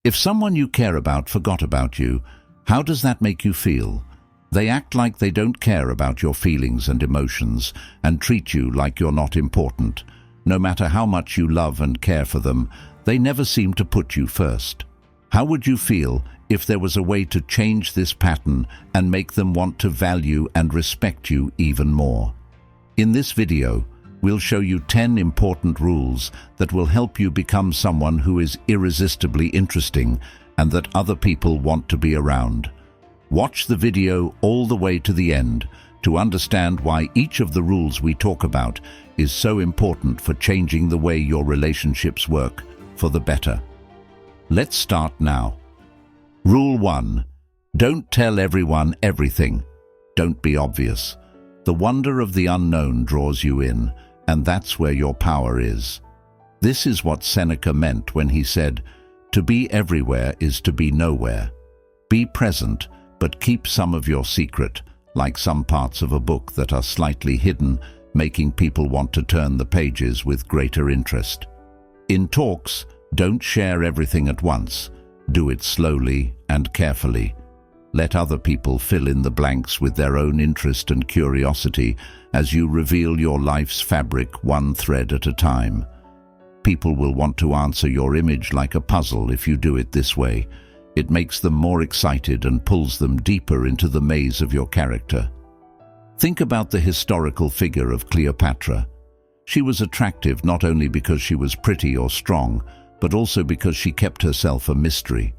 If someone you care about forgot about you, how does that make you feel? They act like they don't care about your feelings and emotions and treat you like you're not important. No matter how much you love and care for them, they never seem to put you first. How would you feel if there was a way to change this pattern and make them want to value and respect you even more? In this video, we'll show you 10 important rules that will help you become someone who is irresistibly interesting and that other people want to be around. Watch the video all the way to the end to understand why each of the rules we talk about is so important for changing the way your relationships work for the better. Let's start now. Rule 1. Don't tell everyone everything. Don't be obvious. The wonder of the unknown draws you in, and that's where your power is. This is what Seneca meant when he said, "To be everywhere is to be nowhere." Be present, but keep some of your secret, like some parts of a book that are slightly hidden, making people want to turn the pages with greater interest. In talks, don't share everything at once. Do it slowly and carefully. Let other people fill in the blanks with their own interest and curiosity as you reveal your life's fabric one thread at a time. People will want to answer your image like a puzzle if you do it this way. It makes them more excited and pulls them deeper into the maze of your character. Think about the historical figure of Cleopatra. She was attractive not only because she was pretty or strong, but also because she kept herself a mystery.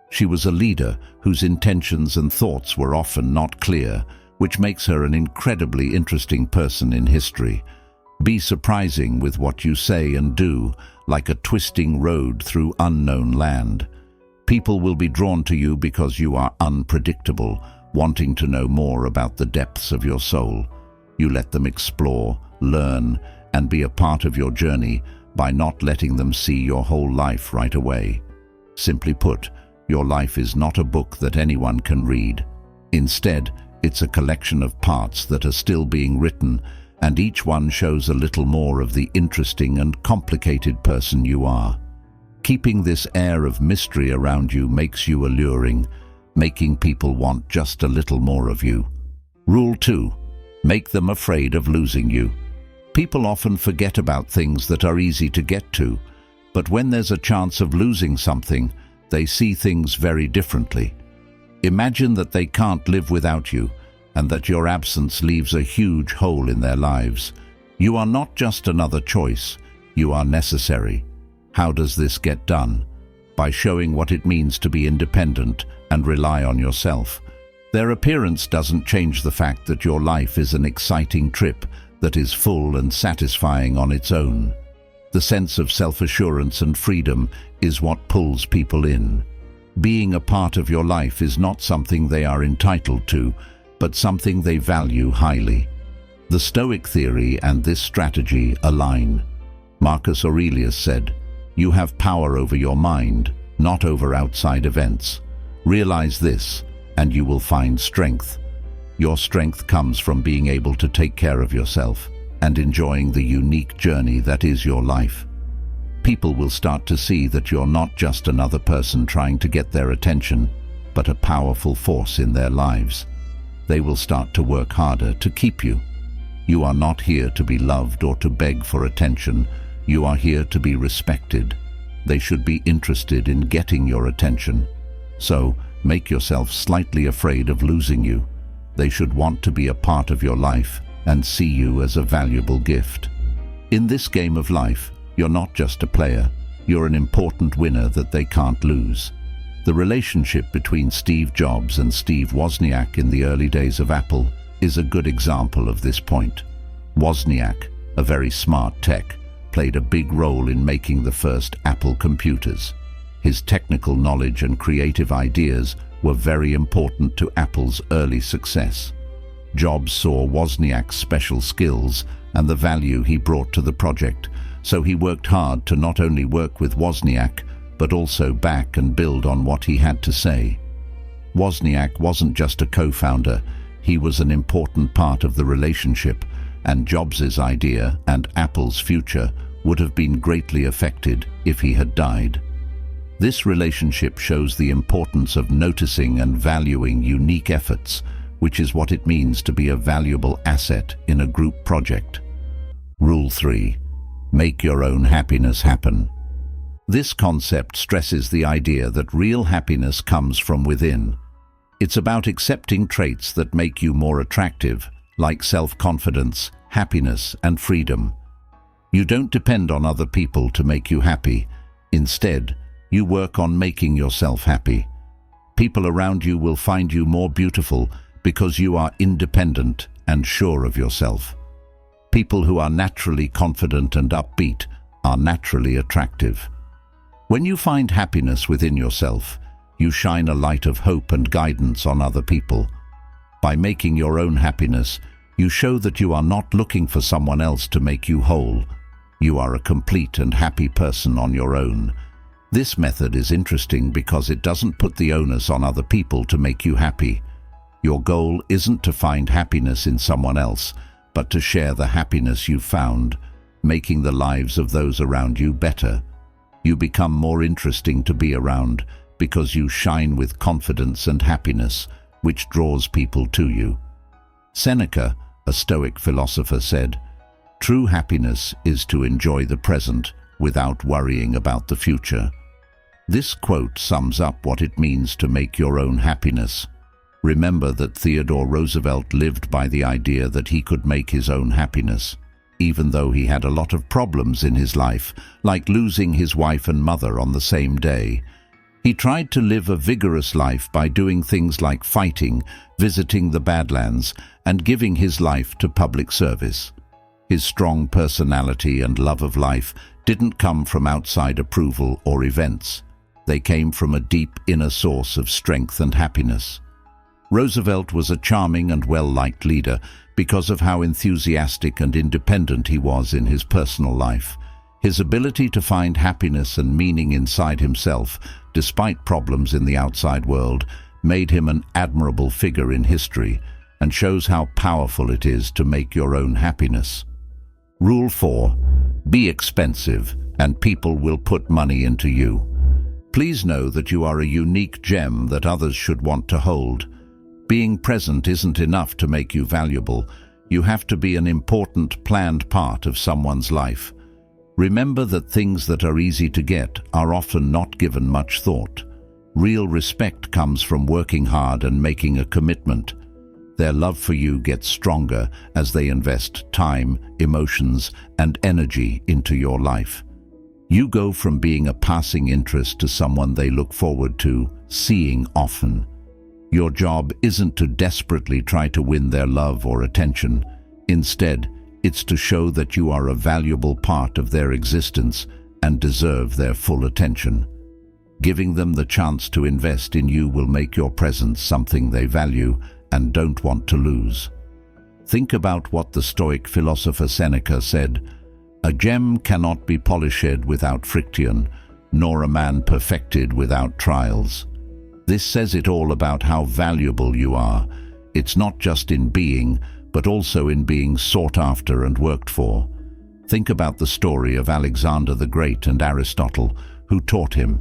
She was a leader whose intentions and thoughts were often not clear, which makes her an incredibly interesting person in history. Be surprising with what you say and do, like a twisting road through unknown land. People will be drawn to you because you are unpredictable, wanting to know more about the depths of your soul. You let them explore, learn, and be a part of your journey by not letting them see your whole life right away. Simply put, your life is not a book that anyone can read. Instead, it's a collection of parts that are still being written, and each one shows a little more of the interesting and complicated person you are. Keeping this air of mystery around you makes you alluring, making people want just a little more of you. Rule 2. Make them afraid of losing you. People often forget about things that are easy to get to, but when there's a chance of losing something, they see things very differently. Imagine that they can't live without you, and that your absence leaves a huge hole in their lives. You are not just another choice, you are necessary. How does this get done? By showing what it means to be independent and rely on yourself. Their appearance doesn't change the fact that your life is an exciting trip that is full and satisfying on its own. The sense of self-assurance and freedom is what pulls people in. Being a part of your life is not something they are entitled to, but something they value highly. The Stoic theory and this strategy align. Marcus Aurelius said, "You have power over your mind, not over outside events. Realize this, and you will find strength. Your strength comes from being able to take care of yourself and enjoying the unique journey that is your life." People will start to see that you're not just another person trying to get their attention, but a powerful force in their lives. They will start to work harder to keep you. You are not here to be loved or to beg for attention. You are here to be respected. They should be interested in getting your attention. So, make yourself slightly afraid of losing you. They should want to be a part of your life and see you as a valuable gift. In this game of life, you're not just a player. You're an important winner that they can't lose. The relationship between Steve Jobs and Steve Wozniak in the early days of Apple is a good example of this point. Wozniak, a very smart tech, played a big role in making the first Apple computers. His technical knowledge and creative ideas were very important to Apple's early success. Jobs saw Wozniak's special skills and the value he brought to the project, so he worked hard to not only work with Wozniak, but also back and build on what he had to say. Wozniak wasn't just a co-founder, he was an important part of the relationship, and Jobs' idea and Apple's future would have been greatly affected if he had died. This relationship shows the importance of noticing and valuing unique efforts, which is what it means to be a valuable asset in a group project. Rule 3. Make your own happiness happen. This concept stresses the idea that real happiness comes from within. It's about accepting traits that make you more attractive, like self-confidence, happiness, and freedom. You don't depend on other people to make you happy. Instead, you work on making yourself happy. People around you will find you more beautiful because you are independent and sure of yourself. People who are naturally confident and upbeat are naturally attractive. When you find happiness within yourself, you shine a light of hope and guidance on other people. By making your own happiness, you show that you are not looking for someone else to make you whole. You are a complete and happy person on your own. This method is interesting because it doesn't put the onus on other people to make you happy. Your goal isn't to find happiness in someone else, but to share the happiness you've found, making the lives of those around you better. You become more interesting to be around because you shine with confidence and happiness, which draws people to you. Seneca, a Stoic philosopher, said, "True happiness is to enjoy the present without worrying about the future." This quote sums up what it means to make your own happiness. Remember that Theodore Roosevelt lived by the idea that he could make his own happiness, even though he had a lot of problems in his life, like losing his wife and mother on the same day. He tried to live a vigorous life by doing things like fighting, visiting the Badlands, and giving his life to public service. His strong personality and love of life didn't come from outside approval or events. They came from a deep inner source of strength and happiness. Roosevelt was a charming and well-liked leader because of how enthusiastic and independent he was in his personal life. His ability to find happiness and meaning inside himself, despite problems in the outside world, made him an admirable figure in history and shows how powerful it is to make your own happiness. Rule 4. Be expensive, and people will put money into you. Please know that you are a unique gem that others should want to hold. Being present isn't enough to make you valuable. You have to be an important, planned part of someone's life. Remember that things that are easy to get are often not given much thought. Real respect comes from working hard and making a commitment. Their love for you gets stronger as they invest time, emotions, and energy into your life. You go from being a passing interest to someone they look forward to seeing often. Your job isn't to desperately try to win their love or attention. Instead, it's to show that you are a valuable part of their existence and deserve their full attention. Giving them the chance to invest in you will make your presence something they value and don't want to lose. Think about what the Stoic philosopher Seneca said, "A gem cannot be polished without friction, nor a man perfected without trials." This says it all about how valuable you are. It's not just in being, but also in being sought after and worked for. Think about the story of Alexander the Great and Aristotle, who taught him.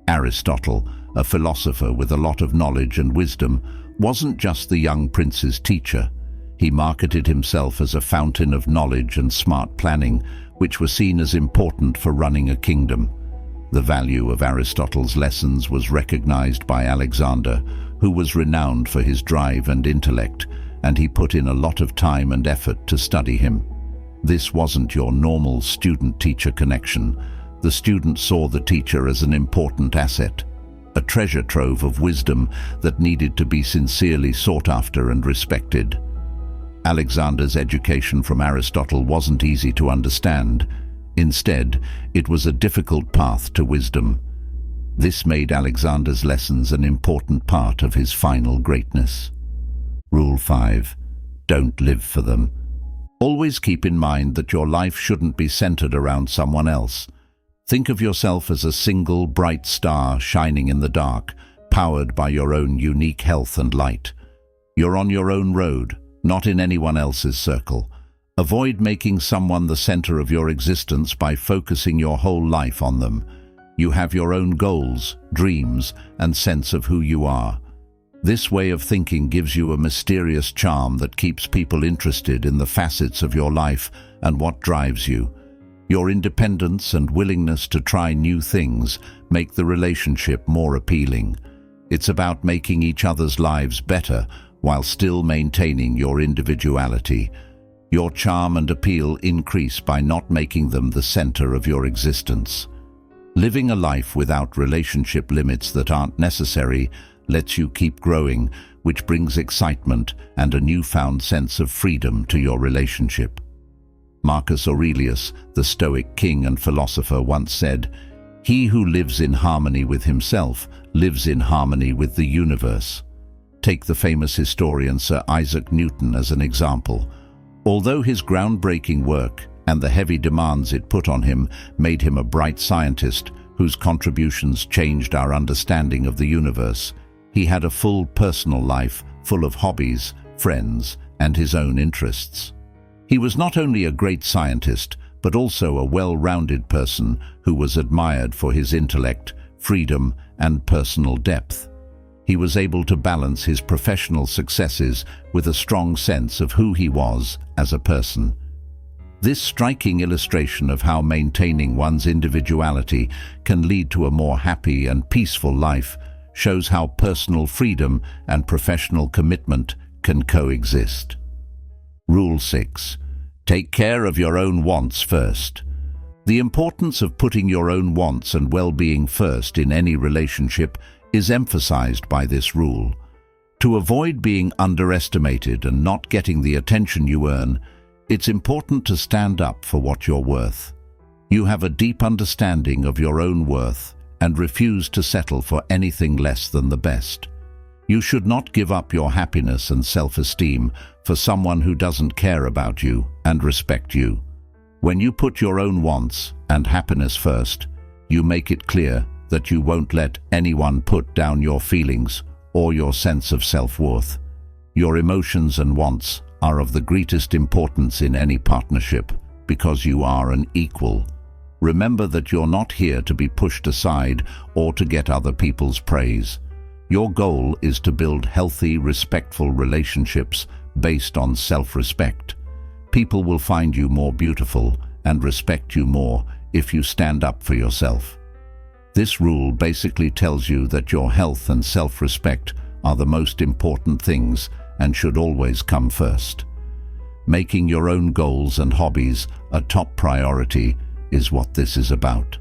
Aristotle, a philosopher with a lot of knowledge and wisdom, wasn't just the young prince's teacher. He marketed himself as a fountain of knowledge and smart planning, which were seen as important for running a kingdom. The value of Aristotle's lessons was recognized by Alexander, who was renowned for his drive and intellect, and he put in a lot of time and effort to study him. This wasn't your normal student-teacher connection. The student saw the teacher as an important asset, a treasure trove of wisdom that needed to be sincerely sought after and respected. Alexander's education from Aristotle wasn't easy to understand. Instead, it was a difficult path to wisdom. This made Alexander's lessons an important part of his final greatness. Rule 5. Don't live for them. Always keep in mind that your life shouldn't be centered around someone else. Think of yourself as a single bright star shining in the dark, powered by your own unique health and light. You're on your own road, not in anyone else's circle. Avoid making someone the center of your existence by focusing your whole life on them. You have your own goals, dreams, and sense of who you are. This way of thinking gives you a mysterious charm that keeps people interested in the facets of your life and what drives you. Your independence and willingness to try new things make the relationship more appealing. It's about making each other's lives better while still maintaining your individuality. Your charm and appeal increase by not making them the center of your existence. Living a life without relationship limits that aren't necessary lets you keep growing, which brings excitement and a newfound sense of freedom to your relationship. Marcus Aurelius, the Stoic king and philosopher, once said, "He who lives in harmony with himself lives in harmony with the universe." Take the famous historian Sir Isaac Newton as an example. Although his groundbreaking work and the heavy demands it put on him made him a bright scientist whose contributions changed our understanding of the universe, he had a full personal life full of hobbies, friends, and his own interests. He was not only a great scientist, but also a well-rounded person who was admired for his intellect, freedom, and personal depth. He was able to balance his professional successes with a strong sense of who he was as a person. This striking illustration of how maintaining one's individuality can lead to a more happy and peaceful life shows how personal freedom and professional commitment can coexist. Rule 6. Take care of your own wants first. The importance of putting your own wants and well-being first in any relationship is emphasized by this rule. To avoid being underestimated and not getting the attention you earn, it's important to stand up for what you're worth. You have a deep understanding of your own worth and refuse to settle for anything less than the best. You should not give up your happiness and self-esteem for someone who doesn't care about you and respect you. When you put your own wants and happiness first, you make it clear that you won't let anyone put down your feelings or your sense of self-worth. Your emotions and wants are of the greatest importance in any partnership because you are an equal. Remember that you're not here to be pushed aside or to get other people's praise. Your goal is to build healthy, respectful relationships based on self-respect. People will find you more beautiful and respect you more if you stand up for yourself. This rule basically tells you that your health and self-respect are the most important things and should always come first. Making your own goals and hobbies a top priority is what this is about.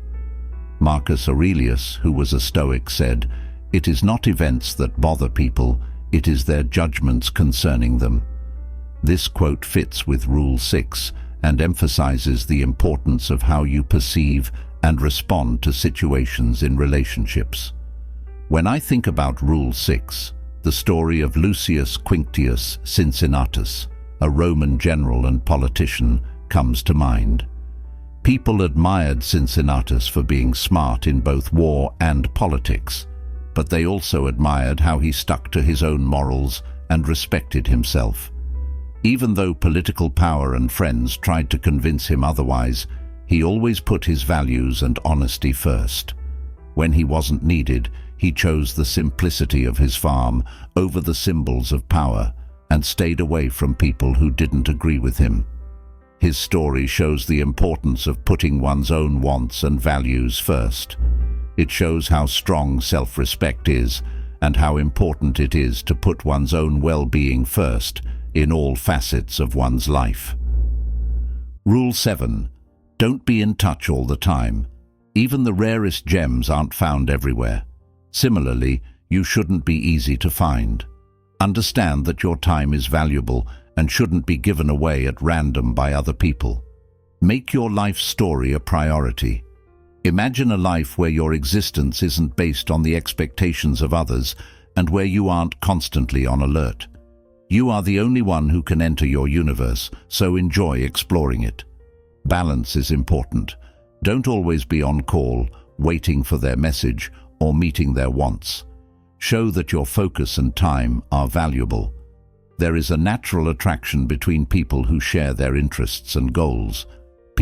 Marcus Aurelius, who was a Stoic, said, "It is not events that bother people, it is their judgments concerning them." This quote fits with Rule 6 and emphasizes the importance of how you perceive and respond to situations in relationships. When I think about Rule 6, the story of Lucius Quinctius Cincinnatus, a Roman general and politician, comes to mind. People admired Cincinnatus for being smart in both war and politics, but they also admired how he stuck to his own morals and respected himself. Even though political power and friends tried to convince him otherwise, he always put his values and honesty first. When he wasn't needed, he chose the simplicity of his farm over the symbols of power and stayed away from people who didn't agree with him. His story shows the importance of putting one's own wants and values first. It shows how strong self-respect is and how important it is to put one's own well-being first in all facets of one's life. Rule 7. Don't be in touch all the time. Even the rarest gems aren't found everywhere. Similarly, you shouldn't be easy to find. Understand that your time is valuable and shouldn't be given away at random by other people. Make your life story a priority. Imagine a life where your existence isn't based on the expectations of others and where you aren't constantly on alert. You are the only one who can enter your universe, so enjoy exploring it. Balance is important. Don't always be on call, waiting for their message or meeting their wants. Show that your focus and time are valuable. There is a natural attraction between people who share their interests and goals.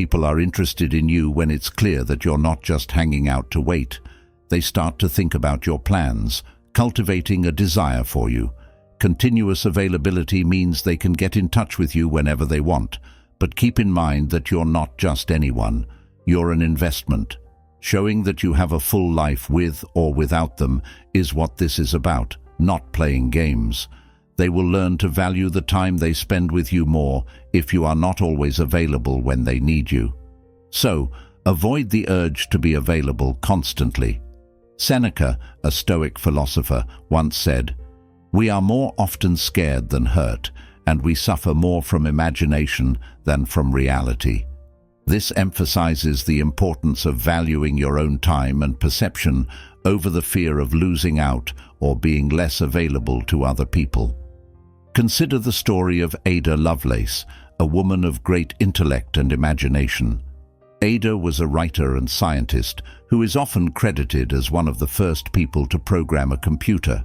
People are interested in you when it's clear that you're not just hanging out to wait. They start to think about your plans, cultivating a desire for you. Continuous availability means they can get in touch with you whenever they want, but keep in mind that you're not just anyone. You're an investment. Showing that you have a full life with or without them is what this is about, not playing games. They will learn to value the time they spend with you more if you are not always available when they need you. So, avoid the urge to be available constantly. Seneca, a Stoic philosopher, once said, "We are more often scared than hurt, and we suffer more from imagination than from reality." This emphasizes the importance of valuing your own time and perception over the fear of losing out or being less available to other people. Consider the story of Ada Lovelace, a woman of great intellect and imagination. Ada was a writer and scientist who is often credited as one of the first people to program a computer.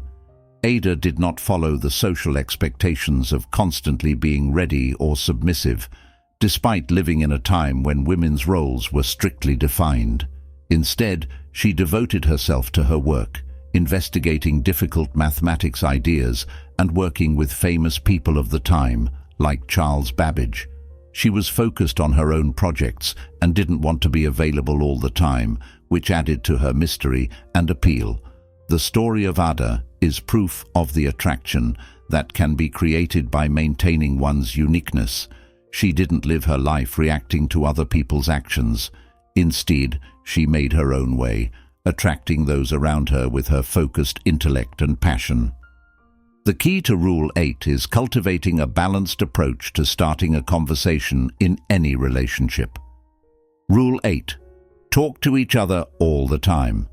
Ada did not follow the social expectations of constantly being ready or submissive, despite living in a time when women's roles were strictly defined. Instead, she devoted herself to her work, investigating difficult mathematics ideas and working with famous people of the time, like Charles Babbage. She was focused on her own projects and didn't want to be available all the time, which added to her mystery and appeal. The story of Ada is proof of the attraction that can be created by maintaining one's uniqueness. She didn't live her life reacting to other people's actions. Instead, she made her own way, attracting those around her with her focused intellect and passion. The key to Rule 8 is cultivating a balanced approach to starting a conversation in any relationship. Rule 8. Talk to each other all the time.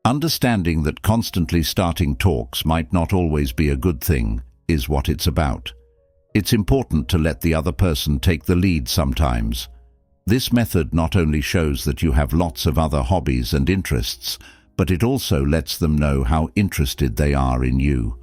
Understanding that constantly starting talks might not always be a good thing is what it's about. It's important to let the other person take the lead sometimes. This method not only shows that you have lots of other hobbies and interests, but it also lets them know how interested they are in you.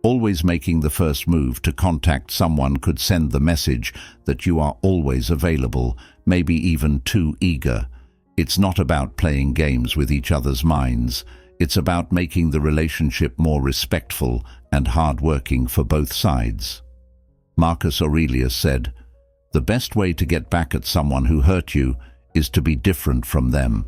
Always making the first move to contact someone could send the message that you are always available, maybe even too eager. It's not about playing games with each other's minds. It's about making the relationship more respectful and hard-working for both sides. Marcus Aurelius said, "The best way to get back at someone who hurt you is to be different from them."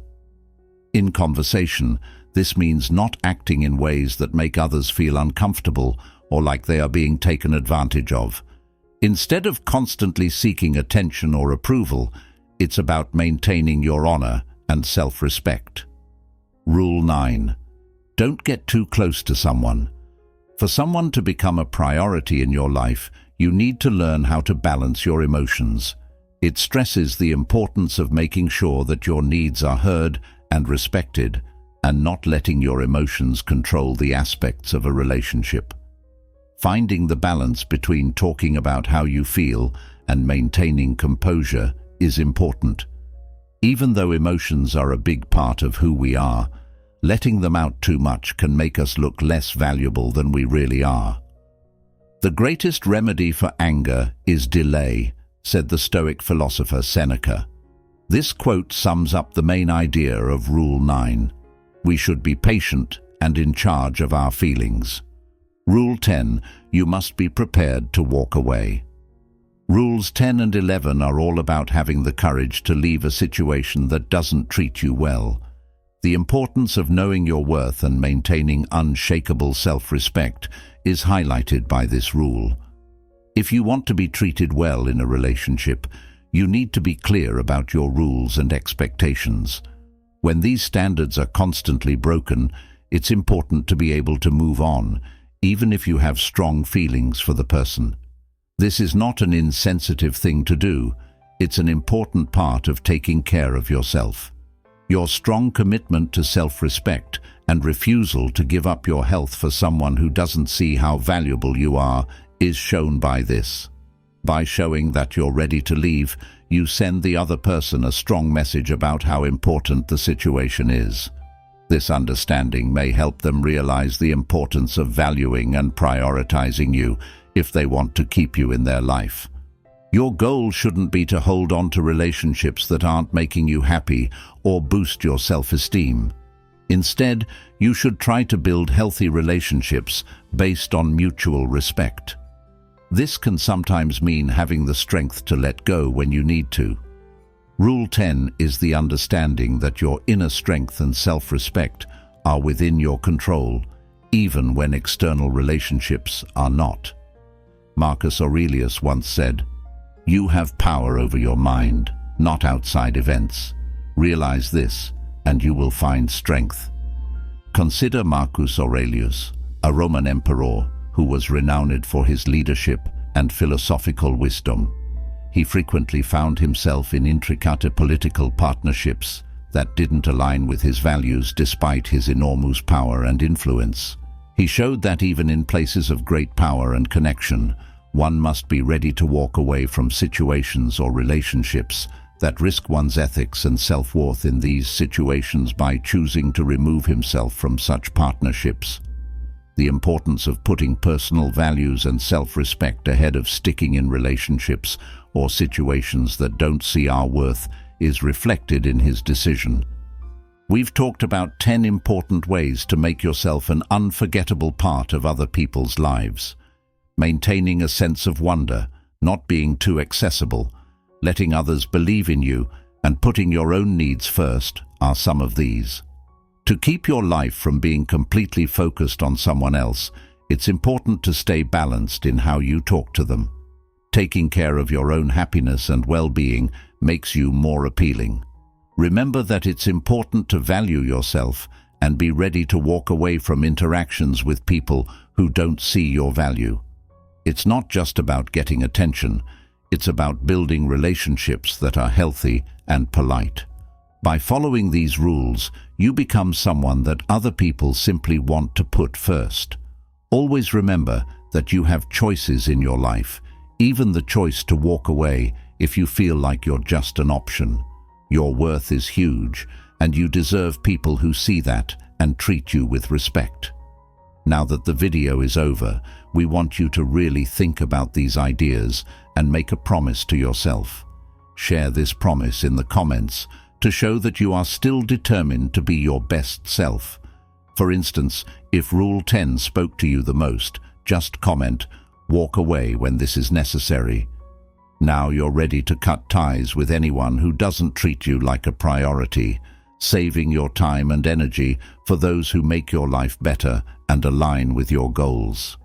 In conversation, this means not acting in ways that make others feel uncomfortable or like they are being taken advantage of. Instead of constantly seeking attention or approval, it's about maintaining your honor and self-respect. Rule 9. Don't get too close to someone. For someone to become a priority in your life, you need to learn how to balance your emotions. It stresses the importance of making sure that your needs are heard and respected, and not letting your emotions control the aspects of a relationship. Finding the balance between talking about how you feel and maintaining composure is important. Even though emotions are a big part of who we are, letting them out too much can make us look less valuable than we really are. The greatest remedy for anger is delay, said the Stoic philosopher Seneca. This quote sums up the main idea of Rule 9. We should be patient and in charge of our feelings. Rule 10. You must be prepared to walk away. Rules 10 and 11 are all about having the courage to leave a situation that doesn't treat you well. The importance of knowing your worth and maintaining unshakable self-respect is highlighted by this rule. If you want to be treated well in a relationship, you need to be clear about your rules and expectations. When these standards are constantly broken, it's important to be able to move on, even if you have strong feelings for the person. This is not an insensitive thing to do. It's an important part of taking care of yourself. Your strong commitment to self-respect and refusal to give up your health for someone who doesn't see how valuable you are is shown by this. By showing that you're ready to leave, you send the other person a strong message about how important the situation is. This understanding may help them realize the importance of valuing and prioritizing you if they want to keep you in their life. Your goal shouldn't be to hold on to relationships that aren't making you happy or boost your self-esteem. Instead, you should try to build healthy relationships based on mutual respect. This can sometimes mean having the strength to let go when you need to. Rule 10 is the understanding that your inner strength and self-respect are within your control, even when external relationships are not. Marcus Aurelius once said, "You have power over your mind, not outside events. Realize this, and you will find strength." Consider Marcus Aurelius, a Roman emperor who was renowned for his leadership and philosophical wisdom. He frequently found himself in intricate political partnerships that didn't align with his values despite his enormous power and influence. He showed that even in places of great power and connection, one must be ready to walk away from situations or relationships that risk one's ethics and self-worth in these situations by choosing to remove himself from such partnerships. The importance of putting personal values and self-respect ahead of sticking in relationships or situations that don't see our worth is reflected in his decision. We've talked about 10 important ways to make yourself an unforgettable part of other people's lives. Maintaining a sense of wonder, not being too accessible, letting others believe in you, and putting your own needs first are some of these. To keep your life from being completely focused on someone else, it's important to stay balanced in how you talk to them. Taking care of your own happiness and well-being makes you more appealing. Remember that it's important to value yourself and be ready to walk away from interactions with people who don't see your value. It's not just about getting attention, it's about building relationships that are healthy and polite. By following these rules, you become someone that other people simply want to put first. Always remember that you have choices in your life, even the choice to walk away if you feel like you're just an option. Your worth is huge, and you deserve people who see that and treat you with respect. Now that the video is over, we want you to really think about these ideas and make a promise to yourself. Share this promise in the comments to show that you are still determined to be your best self. For instance, if Rule 10 spoke to you the most, just comment, "Walk away when this is necessary." Now you're ready to cut ties with anyone who doesn't treat you like a priority, saving your time and energy for those who make your life better and align with your goals.